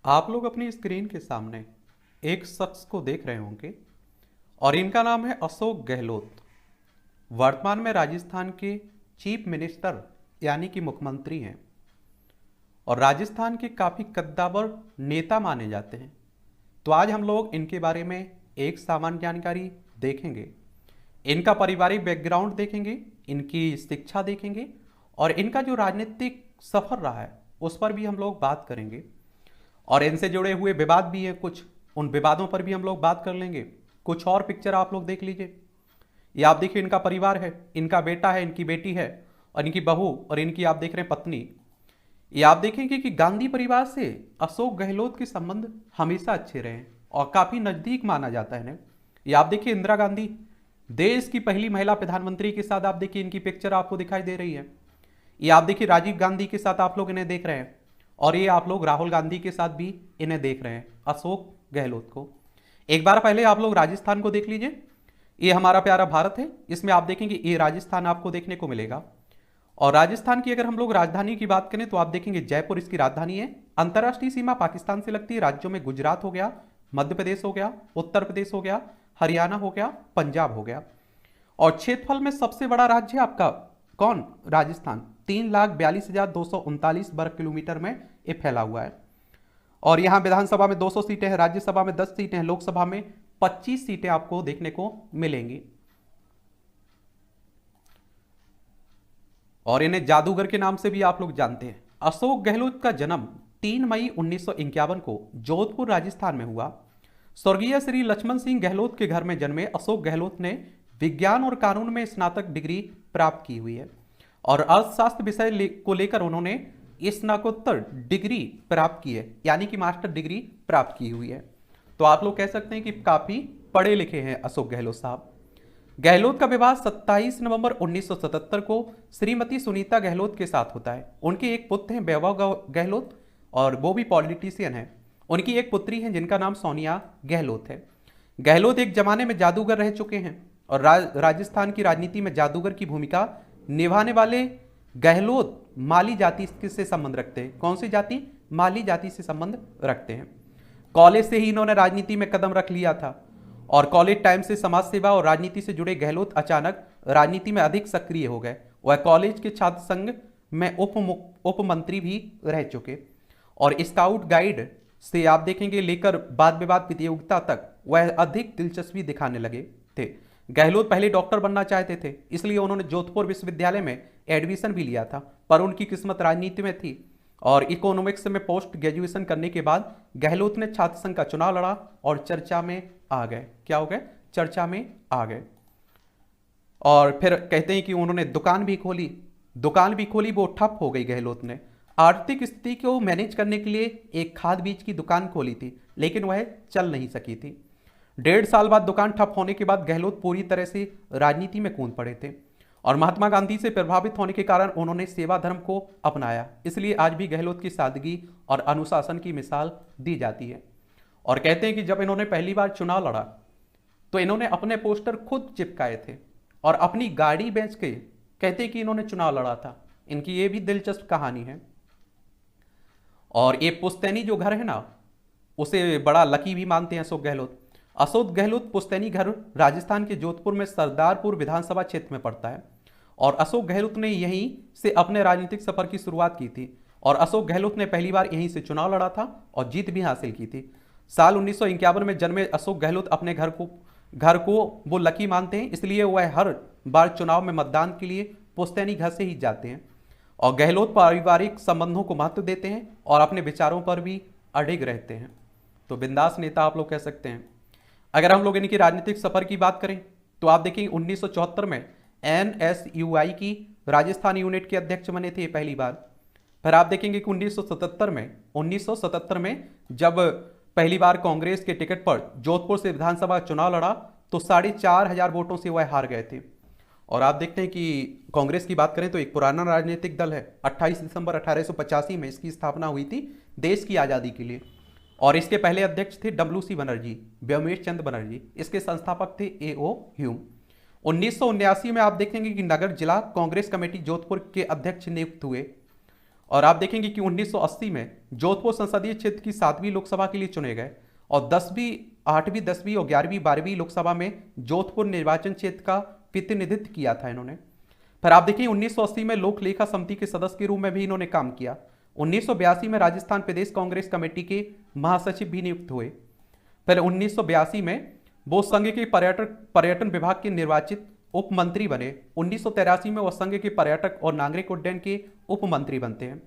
आप लोग अपनी स्क्रीन के सामने एक शख्स को देख रहे होंगे और इनका नाम है अशोक गहलोत। वर्तमान में राजस्थान के चीफ मिनिस्टर यानी कि मुख्यमंत्री हैं और राजस्थान के काफ़ी कद्दावर नेता माने जाते हैं। तो आज हम लोग इनके बारे में एक सामान्य जानकारी देखेंगे, इनका पारिवारिक बैकग्राउंड देखेंगे, इनकी शिक्षा देखेंगे और इनका जो राजनीतिक सफर रहा है उस पर भी हम लोग बात करेंगे। और इनसे जुड़े हुए विवाद भी हैं कुछ, उन विवादों पर भी हम लोग बात कर लेंगे। कुछ और पिक्चर आप लोग देख लीजिए। ये आप देखिए, इनका परिवार है, इनका बेटा है, इनकी बेटी है और इनकी बहू और इनकी आप देख रहे हैं पत्नी। ये आप देखेंगे कि गांधी परिवार से अशोक गहलोत के संबंध हमेशा अच्छे रहे और काफी नजदीक माना जाता है इन्हें। ये आप देखिए, इंदिरा गांधी देश की पहली महिला प्रधानमंत्री के साथ आप देखिए इनकी पिक्चर आपको दिखाई दे रही है। ये आप देखिए, राजीव गांधी के साथ आप लोग इन्हें देख रहे हैं और ये आप लोग राहुल गांधी के साथ भी इन्हें देख रहे हैं, अशोक गहलोत को। एक बार पहले आप लोग राजस्थान को देख लीजिए। ये हमारा प्यारा भारत है, इसमें आप देखेंगे ये राजस्थान आपको देखने को मिलेगा। और राजस्थान की अगर हम लोग राजधानी की बात करें तो आप देखेंगे जयपुर इसकी राजधानी है। अंतर्राष्ट्रीय सीमा पाकिस्तान से लगती है। राज्यों में गुजरात हो गया, मध्य प्रदेश हो गया, उत्तर प्रदेश हो गया, हरियाणा हो गया, पंजाब हो गया। और क्षेत्रफल में सबसे बड़ा राज्य है आपका कौन? राजस्थान। 3,42,239 वर्ग किलोमीटर में ये फैला हुआ है। और यहां विधानसभा में 200 सीटें हैं, राज्यसभा में 10 सीटें हैं, लोकसभा में 25 सीटें आपको देखने को मिलेंगी। और इन्हें जादूगर के नाम से भी आप लोग जानते हैं। अशोक गहलोत का जन्म 3 मई 1951 को जोधपुर राजस्थान में हुआ। स्वर्गीय श्री लक्ष्मण सिंह गहलोत के घर में जन्मे अशोक गहलोत ने विज्ञान और कानून में स्नातक डिग्री प्राप्त की हुई है और अर्थशास्त्र विषय को लेकर उन्होंने स्नातकोत्तर डिग्री प्राप्त की है, यानी कि मास्टर डिग्री प्राप्त की हुई है। तो आप लोग कह सकते हैं कि काफी पढ़े लिखे हैं अशोक गहलोत साहब। गहलोत का विवाह 27 नवंबर 1977 को श्रीमती सुनीता गहलोत के साथ होता है। उनके एक पुत्र हैं वैभव गहलोत और वो भी पॉलिटिशियन है। उनकी एक पुत्री है जिनका नाम सोनिया गहलोत है। गहलोत एक जमाने में जादूगर रह चुके हैं और राजस्थान की राजनीति में जादूगर की भूमिका निभाने वाले गहलोत माली जाति से संबंध रखते हैं। कौन सी जाति? माली जाति से संबंध रखते हैं। कॉलेज से ही इन्होंने राजनीति में कदम रख लिया था और कॉलेज टाइम से समाज सेवा और राजनीति से जुड़े गहलोत अचानक राजनीति में अधिक सक्रिय हो गए। वह कॉलेज के छात्र संघ में उप मंत्री भी रह चुके और स्काउट गाइड से आप देखेंगे लेकर वाद विवाद प्रतियोगिता तक वह अधिक दिलचस्पी दिखाने लगे थे। गहलोत पहले डॉक्टर बनना चाहते थे, इसलिए उन्होंने जोधपुर विश्वविद्यालय में एडमिशन भी लिया था, पर उनकी किस्मत राजनीति में थी और इकोनॉमिक्स में पोस्ट ग्रेजुएशन करने के बाद गहलोत ने छात्र संघ का चुनाव लड़ा और चर्चा में आ गए। क्या हो गए? चर्चा में आ गए। और फिर कहते हैं कि उन्होंने दुकान भी खोली, वो ठप हो गई। गहलोत ने आर्थिक स्थिति को मैनेज करने के लिए एक खाद बीज की दुकान खोली थी, लेकिन वह चल नहीं सकी थी। 1.5 साल बाद दुकान ठप होने के बाद गहलोत पूरी तरह से राजनीति में कूद पड़े थे और महात्मा गांधी से प्रभावित होने के कारण उन्होंने सेवा धर्म को अपनाया। इसलिए आज भी गहलोत की सादगी और अनुशासन की मिसाल दी जाती है। और कहते हैं कि जब इन्होंने पहली बार चुनाव लड़ा तो इन्होंने अपने पोस्टर खुद चिपकाए थे और अपनी गाड़ी बेच के कहते हैं कि इन्होंने चुनाव लड़ा था। इनकी ये भी दिलचस्प कहानी है। और ये पुश्तैनी जो घर है ना, उसे बड़ा लकी भी मानते हैं अशोक गहलोत। अशोक गहलोत पुश्तैनी घर राजस्थान के जोधपुर में सरदारपुर विधानसभा क्षेत्र में पड़ता है और अशोक गहलोत ने यहीं से अपने राजनीतिक सफर की शुरुआत की थी और अशोक गहलोत ने पहली बार यहीं से चुनाव लड़ा था और जीत भी हासिल की थी। साल 1951 में जन्मे अशोक गहलोत अपने घर को वो लकी मानते हैं, इसलिए वह हर बार चुनाव में मतदान के लिए पुश्तैनी घर से ही जाते हैं। और गहलोत पारिवारिक संबंधों को महत्व देते हैं और अपने विचारों पर भी अडिग रहते हैं। तो बिंदास नेता आप लोग कह सकते हैं। अगर हम लोग इनकी राजनीतिक सफर की बात करें तो आप देखेंगे 1974 में NSUI की राजस्थान यूनिट के अध्यक्ष बने थे पहली बार। फिर आप देखेंगे कि 1977 में जब पहली बार कांग्रेस के टिकट पर जोधपुर से विधानसभा चुनाव लड़ा तो 4,500 वोटों से वह हार गए थे। और आप देखते हैं कि कांग्रेस की बात करें तो एक पुराना राजनीतिक दल है। 28 दिसंबर 1885 में इसकी स्थापना हुई थी देश की आज़ादी के लिए और इसके पहले अध्यक्ष थे WC बनर्जी, व्योमेश चंद्र बनर्जी। इसके संस्थापक थे AO ह्यूम। 1979 में आप देखेंगे कि नगर जिला कांग्रेस कमेटी जोधपुर के अध्यक्ष नियुक्त हुए और आप देखेंगे कि 1980 में जोधपुर संसदीय क्षेत्र की 7वीं लोकसभा के लिए चुने गए और 8वीं 10वीं और 11वीं 12वीं लोकसभा में जोधपुर निर्वाचन क्षेत्र का प्रतिनिधित्व किया था इन्होंने। फिर आप देखिए 1980 में लोक लेखा समिति के सदस्य के रूप में भी इन्होंने काम किया। 1982 में राजस्थान प्रदेश कांग्रेस कमेटी के महासचिव भी नियुक्त हुए। फिर 1982 में वो संघ के पर्यटन विभाग के निर्वाचित उप मंत्री बने। 1983 में वो संघ के पर्यटक और नागरिक उड्डयन के उप मंत्री बनते हैं।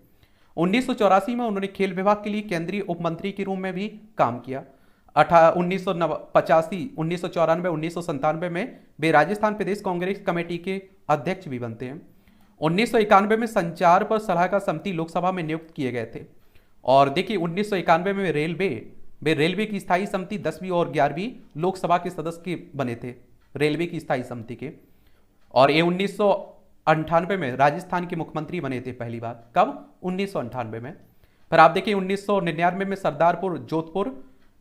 1984 में उन्होंने खेल विभाग के लिए केंद्रीय उप मंत्री के रूप में भी काम किया। 1985, 1994, 1997 में वे राजस्थान प्रदेश कांग्रेस कमेटी के अध्यक्ष भी बनते हैं। 1991 में संचार पर सलाहकार समिति लोकसभा में नियुक्त किए गए थे। और देखिए 1991 में वे रेलवे की स्थायी समिति 10वीं और 11वीं लोकसभा के सदस्य के बने थे, रेलवे की स्थायी समिति के। और ये 1998 में राजस्थान के मुख्यमंत्री बने थे पहली बार। कब? 1998 में। फिर आप देखिए 1999 में सरदारपुर जोधपुर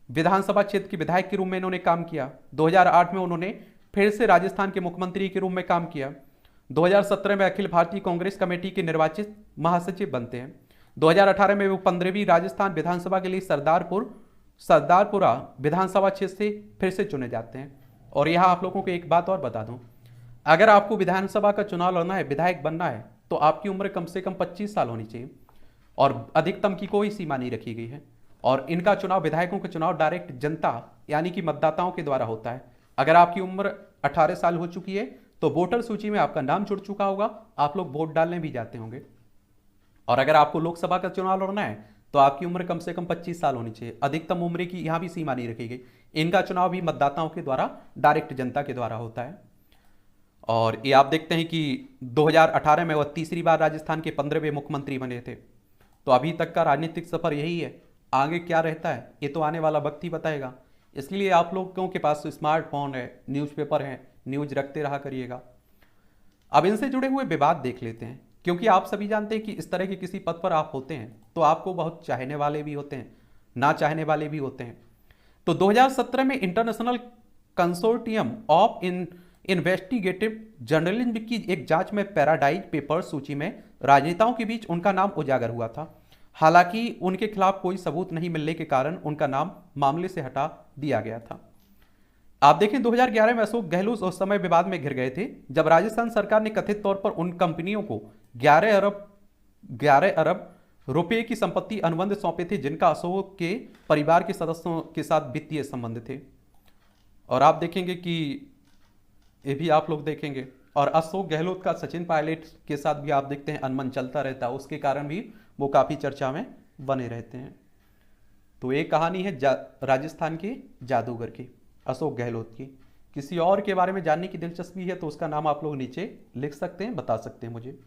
विधानसभा क्षेत्र के विधायक के रूप में इन्होंने काम किया। 2008 में उन्होंने फिर से राजस्थान के मुख्यमंत्री के रूप में काम किया। 2017 में अखिल भारतीय कांग्रेस कमेटी के निर्वाचित महासचिव बनते हैं। 2018 में वो 15वीं राजस्थान विधानसभा के लिए सरदारपुरा विधानसभा क्षेत्र से फिर से चुने जाते हैं। और यहाँ आप लोगों को एक बात और बता दूं, अगर आपको विधानसभा का चुनाव लड़ना है, विधायक बनना है, तो आपकी उम्र कम से कम 25 साल होनी चाहिए और अधिकतम की कोई सीमा नहीं रखी गई है। और इनका चुनाव, विधायकों का चुनाव डायरेक्ट जनता यानी कि मतदाताओं के द्वारा होता है। अगर आपकी उम्र 18 साल हो चुकी है तो वोटर सूची में आपका नाम जुड़ चुका होगा, आप लोग वोट डालने भी जाते होंगे। और अगर आपको लोकसभा का चुनाव लड़ना है तो आपकी उम्र कम से कम 25 साल होनी चाहिए। अधिकतम उम्र की यहाँ भी सीमा नहीं रखी गई। इनका चुनाव भी मतदाताओं के द्वारा, डायरेक्ट जनता के द्वारा होता है। और ये आप देखते हैं कि 2018 में वह तीसरी बार राजस्थान के 15वें मुख्यमंत्री बने थे। तो अभी तक का राजनीतिक सफर यही है। आगे क्या रहता है ये तो आने वाला वक्त ही बताएगा। इसलिए आप लोगों के पास स्मार्टफोन है, न्यूज़पेपर है, न्यूज रखते रहा करिएगा। अब इनसे जुड़े हुए विवाद देख लेते हैं, क्योंकि आप सभी जानते हैं कि इस तरह के किसी पद पर आप होते हैं तो आपको बहुत चाहने वाले भी होते हैं, ना चाहने वाले भी होते हैं। तो 2017 में international consortium of investigative journalism की एक जांच में पैराडाइज पेपर सूची में राजनेताओं के बीच उनका नाम उजागर हुआ था। हालांकि उनके खिलाफ कोई सबूत नहीं मिलने के कारण उनका नाम मामले से हटा दिया गया था। आप देखें 2011 में अशोक गहलोत उस समय विवाद में घिर गए थे जब राजस्थान सरकार ने कथित तौर पर उन कंपनियों को 11 अरब रुपए की संपत्ति अनुबंध सौंपे थे जिनका अशोक के परिवार के सदस्यों के साथ वित्तीय संबंध थे। और आप देखेंगे कि ये भी आप लोग देखेंगे। और अशोक गहलोत का सचिन पायलट के साथ भी आप देखते हैं अनबन चलता रहता है, उसके कारण भी वो काफ़ी चर्चा में बने रहते हैं। तो ये कहानी है राजस्थान के जादूगर की, अशोक गहलोत की। किसी और के बारे में जानने की दिलचस्पी है तो उसका नाम आप लोग नीचे लिख सकते हैं, बता सकते हैं मुझे।